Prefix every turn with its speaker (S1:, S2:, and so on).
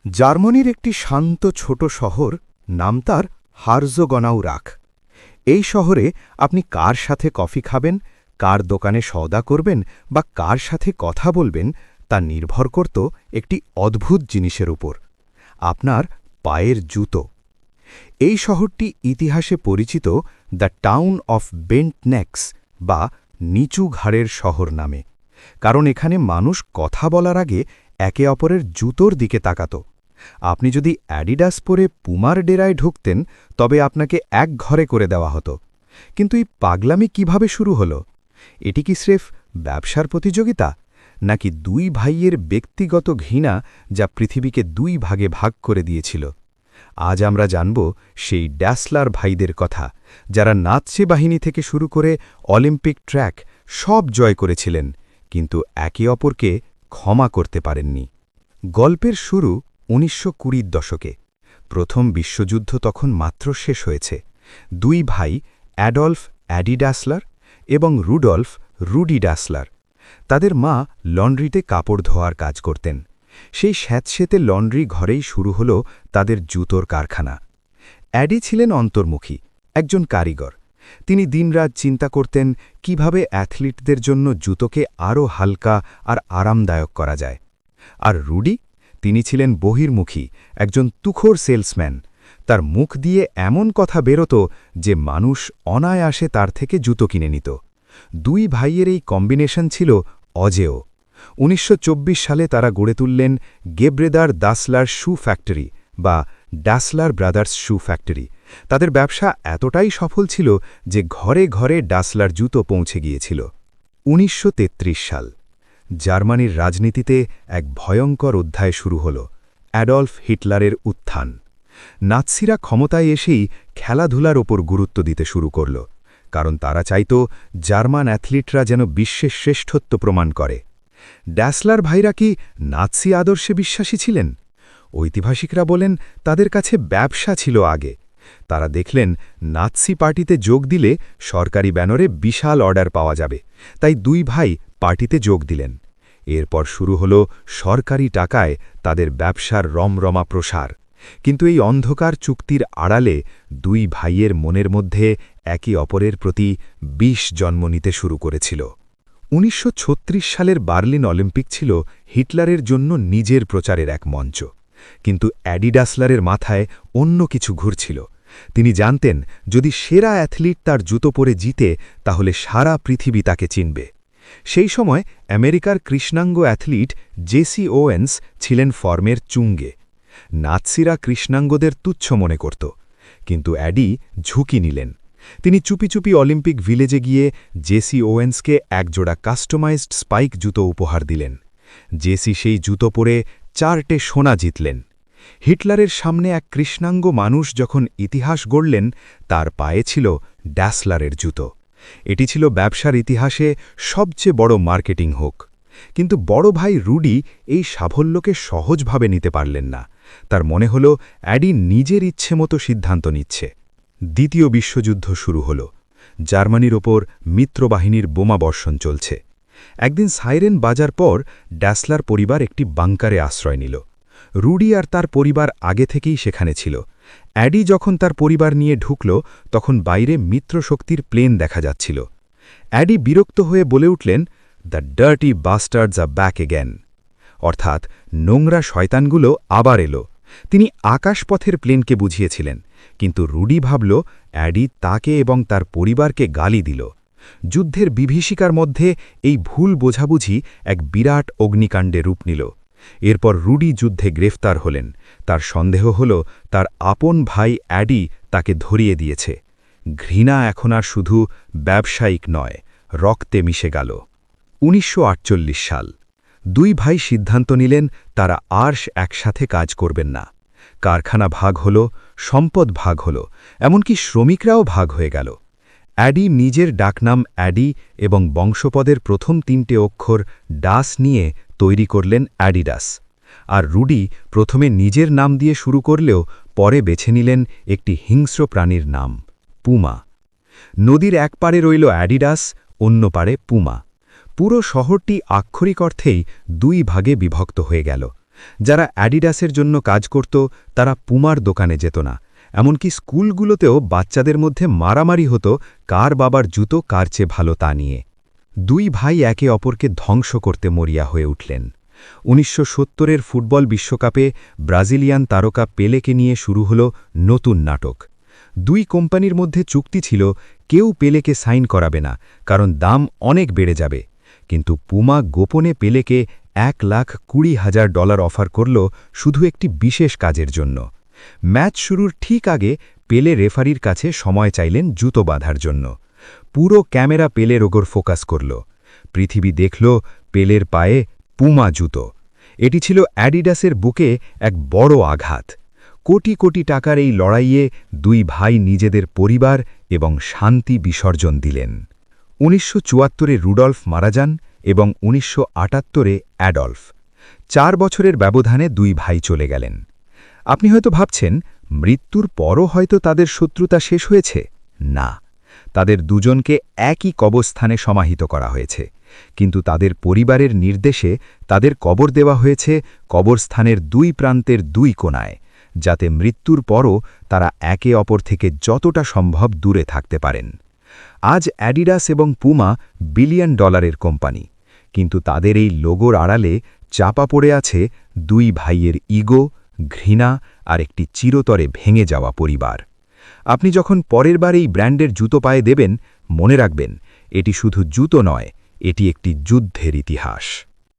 S1: জার্মানির একটি শান্ত ছোট শহর, নাম তার হার্জোগনাউরাখ। এই শহরে আপনি কার সাথে কফি খাবেন, কার দোকানে সওদা করবেন বা কার সাথে কথা বলবেন, তা নির্ভর করত একটি অদ্ভুত জিনিসের উপর: আপনার পায়ের জুতো। এই শহরটি ইতিহাসে পরিচিত দ্য টাউন অফ বেন্ট নেকস বা নিচু ঘাড়ের শহর নামে, কারণ এখানে মানুষ কথা বলার আগে একে অপরের জুতোর দিকে তাকাত। আপনি যদি অ্যাডিডাস পরে পুমার ডেরায় ঢুকতেন, তবে আপনাকে এক ঘরে করে দেওয়া হতো। কিন্তু এই পাগলামি কিভাবে শুরু হলো? এটি কি স্রেফ ব্যবসার প্রতিযোগিতা, নাকি দুই ভাইয়ের ব্যক্তিগত ঘৃণা যা পৃথিবীকে দুই ভাগে ভাগ করে দিয়েছিল? আজ আমরা জানব সেই ড্যাসলার ভাইদের কথা, যারা নাৎসি বাহিনী থেকে শুরু করে অলিম্পিক ট্র্যাক সব জয় করেছিলেন, কিন্তু একে অপরকে ক্ষমা করতে পারেননি। গল্পের শুরু ১৯২০ দশকে। প্রথম বিশ্বযুদ্ধ তখন মাত্র শেষ হয়েছে। দুই ভাই, অ্যাডলফ অ্যাডি ড্যাসলার এবং রুডলফ রুডি ড্যাসলার, তাদের মা লন্ড্রিতে কাপড় ধোয়ার কাজ করতেন। সেই স্যাঁতসেঁতে লন্ড্রি ঘরেই শুরু হল তাদের জুতোর কারখানা। অ্যাডি ছিলেন অন্তর্মুখী, একজন কারিগর। তিনি দিনরাত চিন্তা করতেন কিভাবে অ্যাথলিটদের জন্য জুতোকে আরও হালকা আর আরামদায়ক করা যায়। আর রুডি, তিনি ছিলেন বহির্মুখী, একজন তুখোড় সেলসম্যান। তার মুখ দিয়ে এমন কথা বেরোত যে মানুষ অনায়াসে তার থেকে জুতো কিনে নিত। দুই ভাইয়ের এই কম্বিনেশন ছিল অজেয়। ১৯২৪ সালে তারা গড়ে তুললেন গেব্রেদার দাসলার শু ফ্যাক্টরি বা ড্যাসলার ব্রাদার্স শু ফ্যাক্টরি। তাদের ব্যবসা এতটাই সফল ছিল যে ঘরে ঘরে ডাসলার জুতো পৌঁছে গিয়েছিল। ১৯৩৩ সাল। জার্মানির রাজনীতিতে এক ভয়ঙ্কর অধ্যায় শুরু হল: অ্যাডলফ হিটলারের উত্থান। নাৎসিরা ক্ষমতায় এসেই খেলাধুলার ওপর গুরুত্ব দিতে শুরু করল, কারণ তারা চাইত জার্মান অ্যাথলিটরা যেন বিশ্বের শ্রেষ্ঠত্ব প্রমাণ করে। ড্যাসলার ভাইরা কি নাৎসি আদর্শে বিশ্বাসী ছিলেন? ঐতিহাসিকরা বলেন তাদের কাছে ব্যবসা ছিল আগে। তারা দেখলেন নাৎসি পার্টিতে যোগ দিলে সরকারি ব্যানারে বিশাল অর্ডার পাওয়া যাবে, তাই দুই ভাই পার্টিতে যোগ দিলেন। এরপর শুরু হল সরকারি টাকায় তাদের ব্যবসার রমরমা প্রসার। কিন্তু এই অন্ধকার চুক্তির আড়ালে দুই ভাইয়ের মনের মধ্যে একে অপরের প্রতি বিষ জন্ম নিতে শুরু করেছিল। ১৯৩৬ সালের বার্লিন অলিম্পিক ছিল হিটলারের জন্য নিজের প্রচারের এক মঞ্চ। কিন্তু অ্যাডি ড্যাসলারের মাথায় অন্য কিছু ঘুরছিল। তিনি জানতেন যদি সেরা অ্যাথলিট তার জুতো পরে জিতে, তাহলে সারা পৃথিবী তাকে চিনবে। সেই সময় আমেরিকার কৃষ্ণাঙ্গ অ্যাথলিট জেসি ওয়েন্স ছিলেন ফর্মের চুঙ্গে। নাৎসিরা কৃষ্ণাঙ্গদের তুচ্ছ মনে করত, কিন্তু অ্যাডি ঝুঁকি নিলেন। তিনি চুপি চুপি অলিম্পিক ভিলেজে গিয়ে জেসি ওয়েন্সকে একজোড়া কাস্টমাইজড স্পাইক জুতো উপহার দিলেন। জেসি সেই জুতো পরে 4টে সোনা জিতলেন। হিটলারের সামনে এক কৃষ্ণাঙ্গ মানুষ যখন ইতিহাস গড়লেন, তার পায়ে ছিল ড্যাসলারের জুতো। এটি ছিল ব্যবসার ইতিহাসে সবচেয়ে বড় মার্কেটিং হোক। কিন্তু বড় ভাই রুডি এই সাফল্যকে সহজভাবে নিতে পারলেন না। তার মনে হল অ্যাডি নিজের ইচ্ছে মতো সিদ্ধান্ত নিচ্ছে। দ্বিতীয় বিশ্বযুদ্ধ শুরু হল। জার্মানির ওপর মিত্রবাহিনীর বোমাবর্ষণ চলছে। একদিন সাইরেন বাজার পর ড্যাসলার পরিবার একটি বাংকারে আশ্রয় নিল। রুডি আর তার পরিবার আগে থেকেই সেখানে ছিল। অ্যাডি যখন তার পরিবার নিয়ে ঢুকল, তখন বাইরে মিত্রশক্তির প্লেন দেখা যাচ্ছিল। অ্যাডি বিরক্ত হয়ে বলে উঠলেন, দ্য ডার্টি বাস্টার্ডস আর ব্যাক এগ্যান, অর্থাৎ নোংরা শয়তানগুলো আবার এলো। তিনি আকাশপথের প্লেনকে বুঝিয়েছিলেন, কিন্তু রুডি ভাবল অ্যাডি তাকে এবং তার পরিবারকে গালি দিল। যুদ্ধের বিভীষিকার মধ্যে এই ভুল বোঝাবুঝি এক বিরাট অগ্নিকাণ্ডে রূপ নিল। এরপর রুডি যুদ্ধে গ্রেফতার হলেন। তার সন্দেহ হল তার আপন ভাই অ্যাডি তাকে ধরিয়ে দিয়েছে। ঘৃণা এখন আর শুধু ব্যবসায়িক নয়, রক্তে মিশে গেল। ১৯৪৮ সাল। দুই ভাই সিদ্ধান্ত নিলেন তারা আর একসাথে কাজ করবেন না। কারখানা ভাগ হল, সম্পদ ভাগ হল, এমনকি শ্রমিকরাও ভাগ হয়ে গেল। অ্যাডি নিজের ডাকনাম অ্যাডি এবং বংশপদের প্রথম 3টে অক্ষর ডাস নিয়ে তৈরি করলেন অ্যাডিডাস। আর রুডি প্রথমে নিজের নাম দিয়ে শুরু করলেও পরে বেছে নিলেন একটি হিংস্র প্রাণীর নাম, পুমা। নদীর এক পারে রইল অ্যাডিডাস, অন্য পারে পুমা। পুরো শহরটি আক্ষরিক অর্থেই দুই ভাগে বিভক্ত হয়ে গেল। যারা অ্যাডিডাসের জন্য কাজ করত তারা পুমার দোকানে যেত না। এমনকি স্কুলগুলোতেও বাচ্চাদের মধ্যে মারামারি হতো কার বাবার জুতো কার চেয়ে ভালো তা নিয়ে। দুই ভাই একে অপরকে ধ্বংস করতে মরিয়া হয়ে উঠলেন। ১৯৭০-এর ফুটবল বিশ্বকাপে ব্রাজিলিয়ান তারকা পেলেকে নিয়ে শুরু হল নতুন নাটক। দুই কোম্পানির মধ্যে চুক্তি ছিল কেউ পেলেকে সাইন করাবে না, কারণ দাম অনেক বেড়ে যাবে। কিন্তু পুমা গোপনে পেলেকে $১,২০,০০০ অফার করল শুধু একটি বিশেষ কাজের জন্য। ম্যাচ শুরুর ঠিক আগে পেলে রেফারির কাছে সময় চাইলেন জুতো বাঁধার জন্য। পুরো ক্যামেরা পেলের ওপর ফোকাস করল। পৃথিবী দেখল পেলের পায়ে পুমা জুতো। এটি ছিল অ্যাডিডাসের বুকে এক বড় আঘাত। কোটি কোটি টাকার এই লড়াইয়ে দুই ভাই নিজেদের পরিবার এবং শান্তি বিসর্জন দিলেন। ১৯৭৪-এ রুডলফ মারা যান এবং ১৯৭৮-এ অ্যাডলফ। ৪ বছরের ব্যবধানে দুই ভাই চলে গেলেন। আপনি হয়তো ভাবছেন মৃত্যুর পরও হয়তো তাদের শত্রুতা শেষ হয়েছে। না, তাদের দুজনকে একই কবরস্থানে সমাহিত করা হয়েছে, কিন্তু তাদের পরিবারের নির্দেশে তাদের কবর দেওয়া হয়েছে কবরস্থানের দুই প্রান্তের দুই কোণায়, যাতে মৃত্যুর পরও তারা একে অপর থেকে যতটা সম্ভব দূরে থাকতে পারেন। আজ অ্যাডিডাস এবং পুমা বিলিয়ন ডলারের কোম্পানি, কিন্তু তাদের এই লোগোর আড়ালে চাপা পড়ে আছে দুই ভাইয়ের ইগো, ঘৃণা আর একটি চিরতরে ভেঙে যাওয়া পরিবার। আপনি যখন পরের বার এই ব্র্যান্ডের জুতো পায়ে দেবেন, মনে রাখবেন এটি শুধু জুতো নয়, এটি একটি যুদ্ধের ইতিহাস।